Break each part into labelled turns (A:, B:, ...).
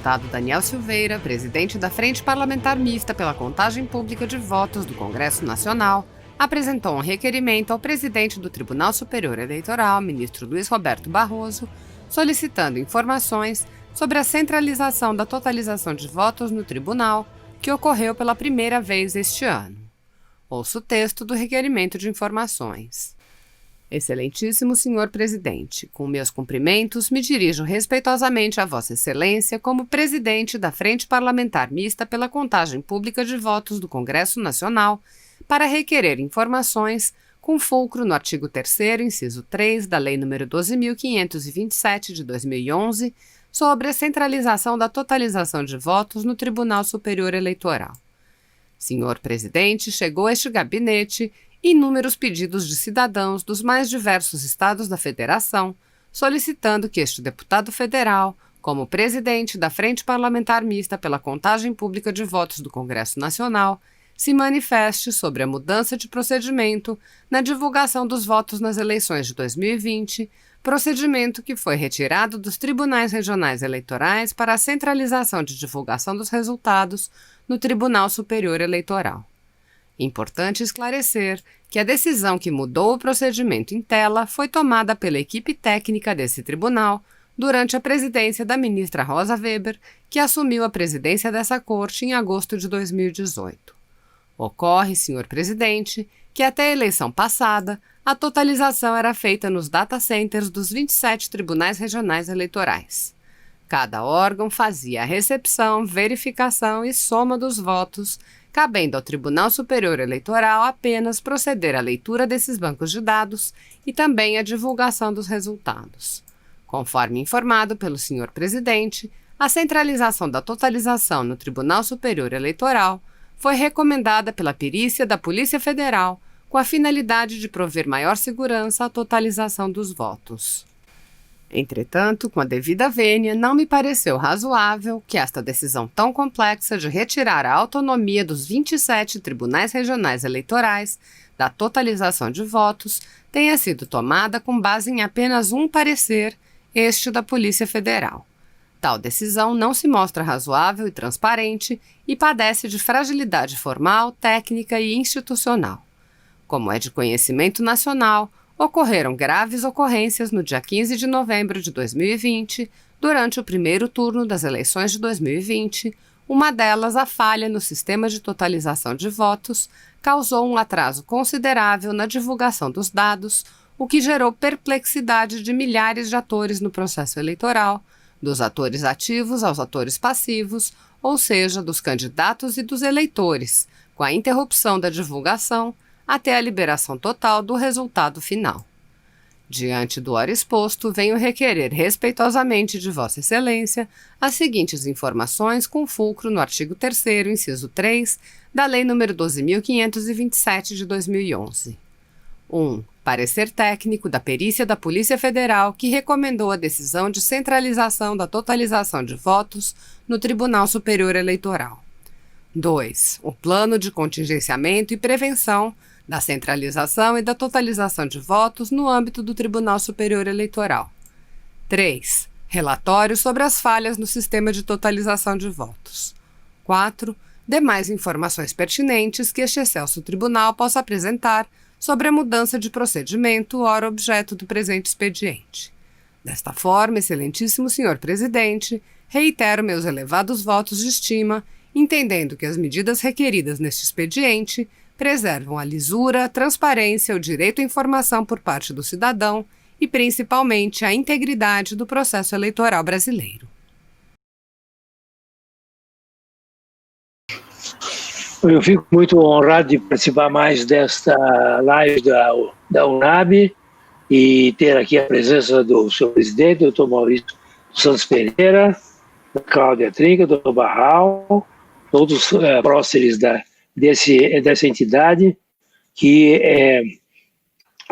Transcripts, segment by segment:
A: deputado Daniel Silveira, presidente da Frente Parlamentar Mista pela Contagem Pública de Votos do Congresso Nacional, apresentou um requerimento ao presidente do Tribunal Superior Eleitoral, ministro Luiz Roberto Barroso, solicitando informações sobre a centralização da totalização de votos no tribunal, que ocorreu pela primeira vez este ano. Ouça o texto do requerimento de informações. Excelentíssimo senhor presidente, com meus cumprimentos, me dirijo respeitosamente a Vossa Excelência como presidente da Frente Parlamentar Mista pela Contagem Pública de Votos do Congresso Nacional para requerer informações com fulcro no artigo 3º, inciso 3 da Lei nº 12.527 de 2011 sobre a centralização da totalização de votos no Tribunal Superior Eleitoral. Senhor presidente, chegou a este gabinete inúmeros pedidos de cidadãos dos mais diversos estados da Federação, solicitando que este deputado federal, como presidente da Frente Parlamentar Mista pela Contagem Pública de Votos do Congresso Nacional, se manifeste sobre a mudança de procedimento na divulgação dos votos nas eleições de 2020, procedimento que foi retirado dos tribunais regionais eleitorais para a centralização de divulgação dos resultados no Tribunal Superior Eleitoral. Importante esclarecer que a decisão que mudou o procedimento em tela foi tomada pela equipe técnica desse tribunal durante a presidência da ministra Rosa Weber, que assumiu a presidência dessa corte em agosto de 2018. Ocorre, senhor presidente, que até a eleição passada, a totalização era feita nos data centers dos 27 tribunais regionais eleitorais. Cada órgão fazia a recepção, verificação e soma dos votos, cabendo ao Tribunal Superior Eleitoral apenas proceder à leitura desses bancos de dados e também à divulgação dos resultados. Conforme informado pelo senhor presidente, a centralização da totalização no Tribunal Superior Eleitoral foi recomendada pela perícia da Polícia Federal com a finalidade de prover maior segurança à totalização dos votos. Entretanto, com a devida vênia, não me pareceu razoável que esta decisão tão complexa de retirar a autonomia dos 27 tribunais regionais eleitorais da totalização de votos tenha sido tomada com base em apenas um parecer, este da Polícia Federal. Tal decisão não se mostra razoável e transparente e padece de fragilidade formal, técnica e institucional. Como é de conhecimento nacional, ocorreram graves ocorrências no dia 15 de novembro de 2020, durante o primeiro turno das eleições de 2020, uma delas, a falha no sistema de totalização de votos, causou um atraso considerável na divulgação dos dados, o que gerou perplexidade de milhares de atores no processo eleitoral, dos atores ativos aos atores passivos, ou seja, dos candidatos e dos eleitores, com a interrupção da divulgação, até a liberação total do resultado final. Diante do ora exposto, venho requerer respeitosamente de Vossa Excelência as seguintes informações com fulcro no artigo 3º, inciso 3, da Lei nº 12.527 de 2011. 1. Parecer técnico da perícia da Polícia Federal que recomendou a decisão de centralização da totalização de votos no Tribunal Superior Eleitoral. 2. O plano de contingenciamento e prevenção da centralização e da totalização de votos no âmbito do Tribunal Superior Eleitoral. 3. Relatório sobre as falhas no sistema de totalização de votos. 4. Demais informações pertinentes que este excelso tribunal possa apresentar sobre a mudança de procedimento, ora objeto do presente expediente. Desta forma, excelentíssimo senhor presidente, reitero meus elevados votos de estima, entendendo que as medidas requeridas neste expediente preservam a lisura, a transparência, o direito à informação por parte do cidadão e, principalmente, a integridade do processo eleitoral brasileiro.
B: Eu fico muito honrado de participar mais desta live da UNAB e ter aqui a presença do seu presidente, doutor Maurício Santos Pereira, da Cláudia Trinca, do Barral, todos próceres dessa entidade, que é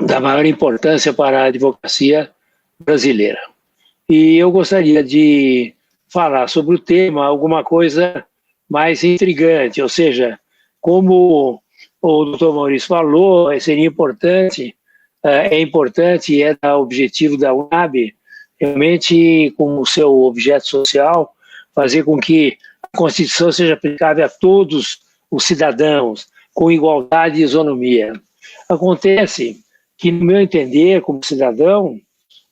B: da maior importância para a advocacia brasileira. E eu gostaria de falar sobre o tema alguma coisa mais intrigante, ou seja, como o doutor Maurício falou, seria importante, e é objetivo da UNAB, realmente, como seu objeto social, fazer com que a Constituição seja aplicável a todos os cidadãos, com igualdade e isonomia. Acontece que, no meu entender, como cidadão,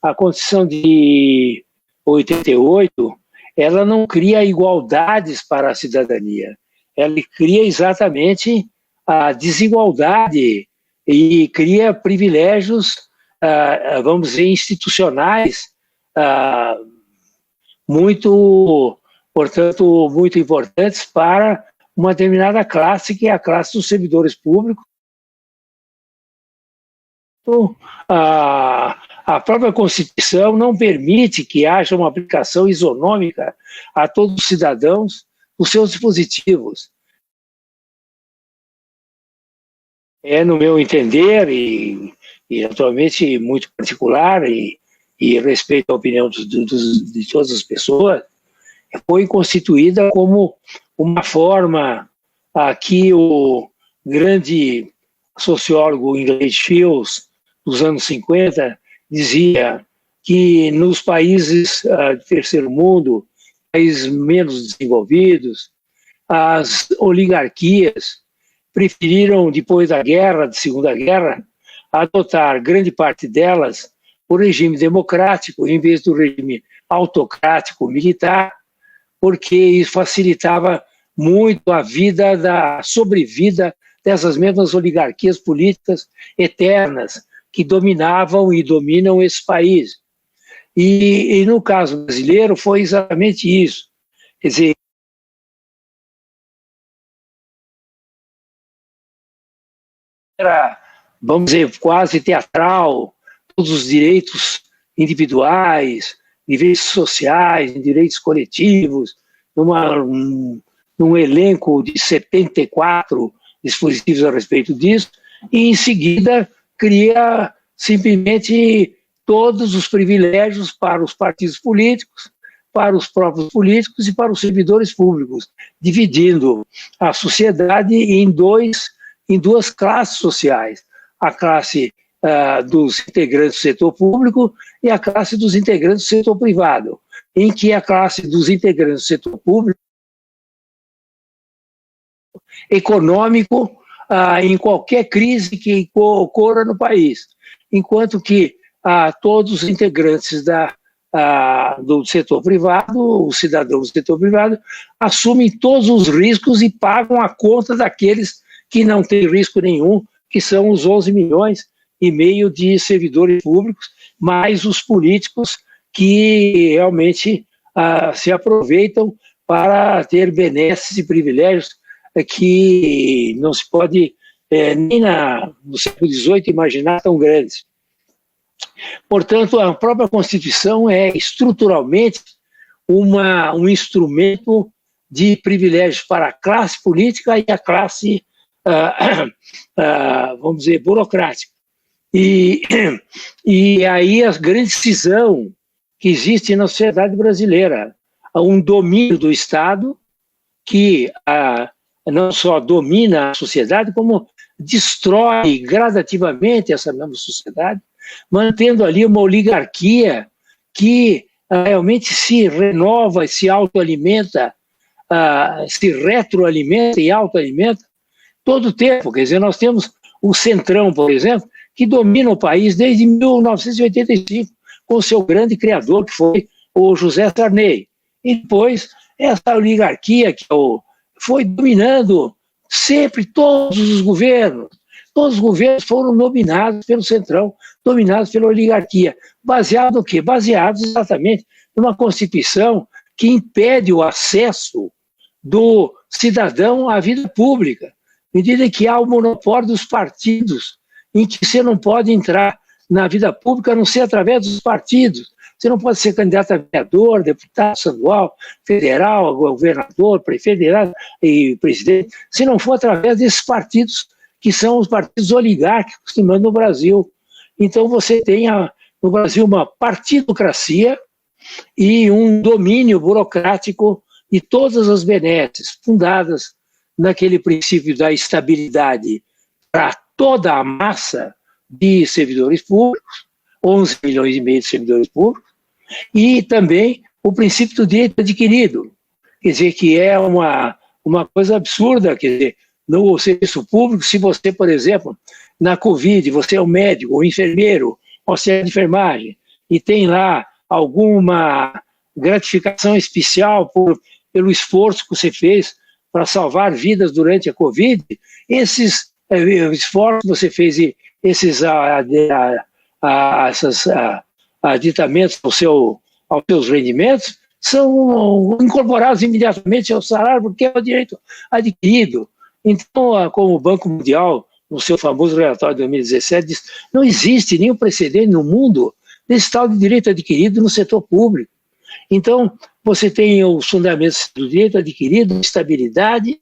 B: a Constituição de 88, ela não cria igualdades para a cidadania, ela cria exatamente a desigualdade e cria privilégios, vamos dizer, institucionais, portanto, muito importantes para uma determinada classe, que é a classe dos servidores públicos. A própria Constituição não permite que haja uma aplicação isonômica a todos os cidadãos dos seus dispositivos. No meu entender, e naturalmente muito particular, e respeito a opinião de todas as pessoas, foi constituída como uma forma que o grande sociólogo inglês Fields, dos anos 50, dizia que nos países de terceiro mundo, países menos desenvolvidos, as oligarquias preferiram, depois da guerra, da Segunda Guerra, adotar grande parte delas o regime democrático em vez do regime autocrático militar, porque isso facilitava muito a sobrevida dessas mesmas oligarquias políticas eternas que dominavam e dominam esse país. E no caso brasileiro foi exatamente isso. Quer dizer, era, vamos dizer, quase teatral, todos os direitos individuais, direitos sociais, direitos coletivos, num elenco de 74 dispositivos a respeito disso, e em seguida cria simplesmente todos os privilégios para os partidos políticos, para os próprios políticos e para os servidores públicos, dividindo a sociedade em duas classes sociais, a classe dos integrantes do setor público e a classe dos integrantes do setor privado, em que a classe dos integrantes do setor público econômico em qualquer crise que ocorra no país, enquanto que todos os integrantes do setor privado, os cidadãos do setor privado, assumem todos os riscos e pagam a conta daqueles que não têm risco nenhum, que são os 11 milhões e meio de servidores públicos, mais os políticos que realmente se aproveitam para ter benesses e privilégios que não se pode nem no século XVIII imaginar tão grandes. Portanto, a própria Constituição é estruturalmente um instrumento de privilégios para a classe política e a classe, vamos dizer, burocrática. E aí a grande cisão que existe na sociedade brasileira, um domínio do Estado que não só domina a sociedade, como destrói gradativamente essa mesma sociedade, mantendo ali uma oligarquia que realmente se renova, se autoalimenta, se retroalimenta e autoalimenta todo o tempo. Quer dizer, nós temos o Centrão, por exemplo, que domina o país desde 1985, com o seu grande criador, que foi o José Sarney. E depois, essa oligarquia que foi dominando sempre todos os governos. Todos os governos foram dominados pelo Centrão, dominados pela oligarquia. Baseado no quê? Baseados exatamente numa Constituição que impede o acesso do cidadão à vida pública, à medida que há o monopólio dos partidos, em que você não pode entrar na vida pública a não ser através dos partidos. Você não pode ser candidato a vereador, deputado estadual, federal, governador, prefeito e presidente, se não for através desses partidos, que são os partidos oligárquicos que mandam no Brasil. Então você tem no Brasil uma partidocracia e um domínio burocrático de todas as benesses, fundadas naquele princípio da estabilidade para toda a massa de servidores públicos, 11 milhões e meio de servidores públicos, e também o princípio do direito adquirido. quer dizer, que é uma coisa absurda, quer dizer, no serviço público, se você, por exemplo, na Covid, você é um médico, ou enfermeiro, auxiliar de enfermagem, e tem lá alguma gratificação especial pelo esforço que você fez para salvar vidas durante a Covid, esses esforços que você fez e esses aditamentos aos seus rendimentos são incorporados imediatamente ao salário, porque é o direito adquirido. Então, como o Banco Mundial, no seu famoso relatório de 2017, diz, não existe nenhum precedente no mundo desse tal de direito adquirido no setor público. Então, você tem os fundamentos do direito adquirido, da estabilidade,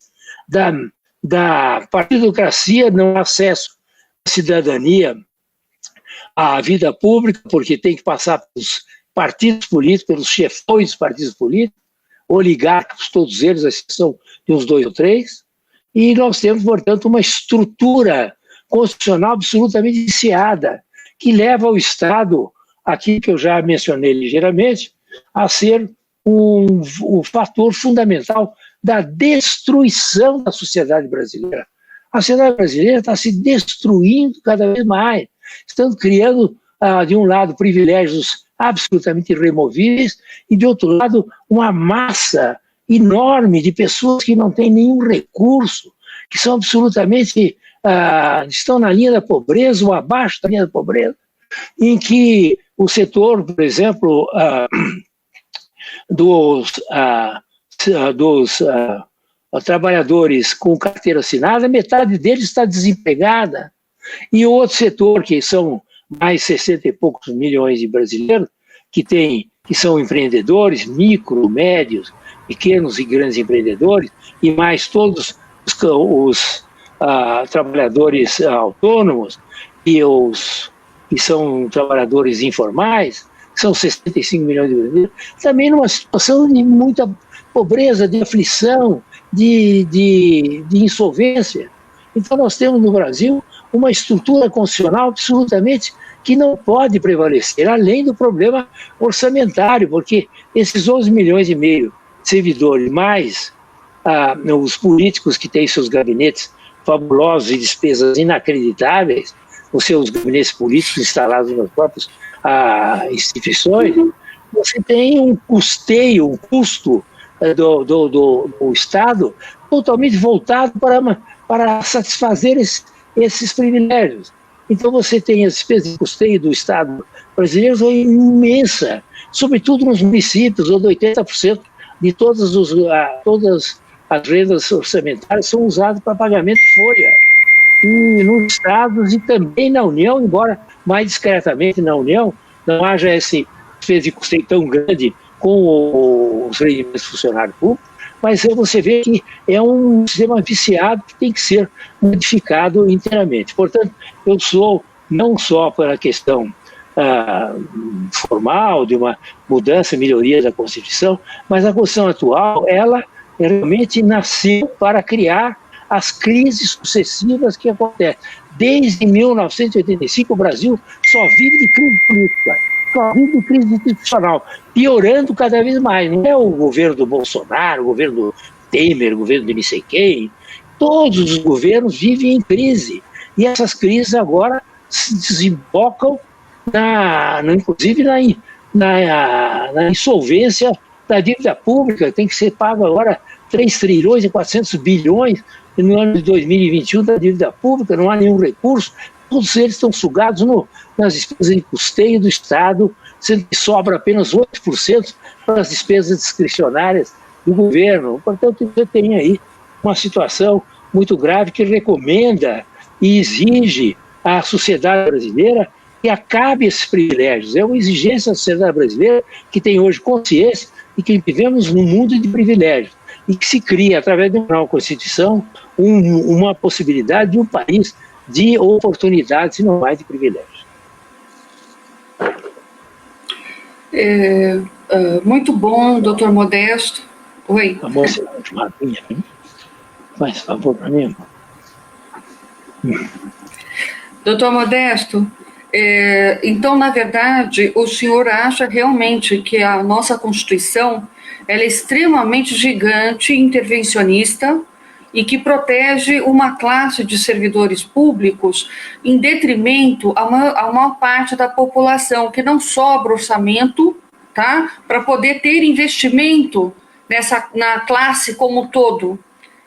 B: da partidocracia, não acesso à cidadania, à vida pública, porque tem que passar pelos partidos políticos, pelos chefões dos partidos políticos, oligarcas, todos eles, a exceção de uns 2 ou 3, e nós temos, portanto, uma estrutura constitucional absolutamente viciada, que leva o Estado, aqui que eu já mencionei ligeiramente, a ser um fator fundamental da destruição da sociedade brasileira. A sociedade brasileira está se destruindo cada vez mais, estão criando, de um lado, privilégios absolutamente irremovíveis, e, de outro lado, uma massa enorme de pessoas que não têm nenhum recurso, que são absolutamente, estão na linha da pobreza ou abaixo da linha da pobreza, em que o setor, por exemplo, dos trabalhadores com carteira assinada, metade deles está desempregada. E o outro setor, que são mais 60 e poucos milhões de brasileiros, que são empreendedores, micro, médios, pequenos e grandes empreendedores, e mais todos os trabalhadores autônomos e os que são trabalhadores informais, são 65 milhões de brasileiros, também numa situação de muita pobreza, de aflição, de insolvência. Então nós temos no Brasil uma estrutura constitucional absolutamente que não pode prevalecer, além do problema orçamentário, porque esses 11 milhões e meio de servidores, mais os políticos que têm seus gabinetes fabulosos e despesas inacreditáveis, os seus gabinetes políticos instalados nas próprias instituições, você tem um custeio, um custo do Estado totalmente voltado para satisfazer esses privilégios. Então você tem as despesas de custeio do Estado brasileiro é imensa, sobretudo nos municípios, onde 80% de todas as rendas orçamentárias são usadas para pagamento de folha. E nos estados e também na União, embora mais discretamente na União, não haja esse despesa de custeio tão grande com os rendimentos funcionários públicos, mas você vê que é um sistema viciado que tem que ser modificado inteiramente. Portanto, eu sou não só pela questão formal, de uma mudança, melhoria da Constituição, mas a Constituição atual, ela realmente nasceu para criar as crises sucessivas que acontecem. Desde 1985, o Brasil só vive de crise política, só vive de crise institucional, piorando cada vez mais. Não é o governo do Bolsonaro, o governo do Temer, o governo de não sei quem. Todos os governos vivem em crise. E essas crises agora se desembocam, inclusive na insolvência da dívida pública. Tem que ser pago agora 3 trilhões e 400 bilhões no ano de 2021 da dívida pública, não há nenhum recurso, todos eles estão sugados nas despesas de custeio do Estado, sendo que sobra apenas 8% para as despesas discricionárias do governo. Portanto, você tem aí uma situação muito grave que recomenda e exige à sociedade brasileira que acabe esses privilégios. É uma exigência da sociedade brasileira que tem hoje consciência de que vivemos num mundo de privilégios e que se cria, através de uma nova Constituição, uma possibilidade de um país de oportunidades e não mais de privilégios.
C: Muito bom, doutor Modesto. Oi.
B: A moça faz favor para mim.
C: Doutor Modesto, então, na verdade, o senhor acha realmente que a nossa Constituição ela é extremamente gigante, intervencionista, e que protege uma classe de servidores públicos em detrimento a maior parte da população, que não sobra orçamento, tá, para poder ter investimento na classe como um todo.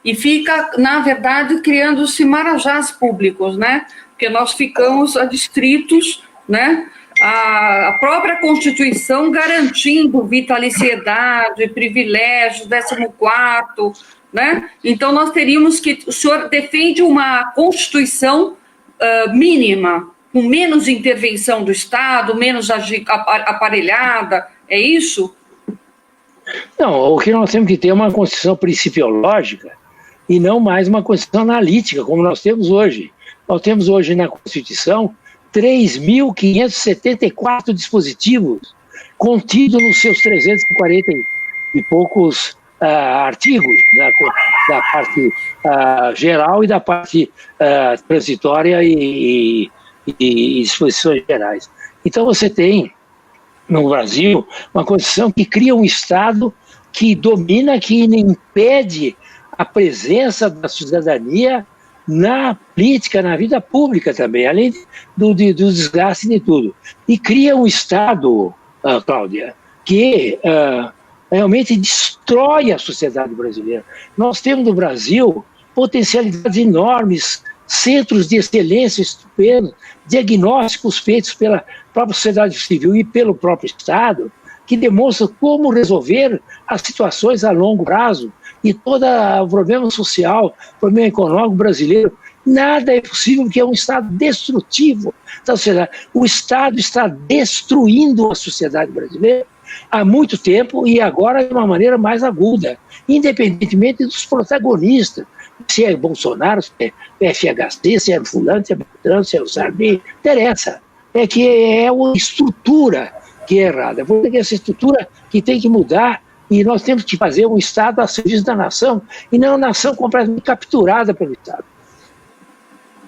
C: E fica, na verdade, criando-se marajás públicos, né? Porque nós ficamos adstritos, né? A própria Constituição garantindo vitaliciedade, privilégios, 14º, né? Então nós teríamos que... O senhor defende uma Constituição mínima, com menos intervenção do Estado, menos aparelhada, é isso?
B: Não, o que nós temos que ter é uma Constituição principiológica e não mais uma Constituição analítica, como nós temos hoje. Nós temos hoje na Constituição 3.574 dispositivos contidos nos seus 340 e poucos artigos, da parte geral e da parte transitória e disposições gerais. Então você tem, no Brasil, uma Constituição que cria um Estado que domina, que impede a presença da cidadania na política, na vida pública também, além do desgaste de tudo. E cria um Estado, Cláudia, que realmente destrói a sociedade brasileira. Nós temos no Brasil potencialidades enormes, centros de excelência estupendos, diagnósticos feitos pela própria sociedade civil e pelo próprio Estado, que demonstram como resolver as situações a longo prazo e todo o problema social, problema econômico brasileiro. Nada é possível porque é um Estado destrutivo da sociedade. O Estado está destruindo a sociedade brasileira há muito tempo e agora de uma maneira mais aguda, independentemente dos protagonistas, se é Bolsonaro, se é FHC, se é fulano, se é Beltrano, se é o Sarney, interessa. É que é uma estrutura que é errada. Porque essa estrutura que tem que mudar e nós temos que fazer um Estado a serviço da nação e não uma nação completamente capturada pelo Estado.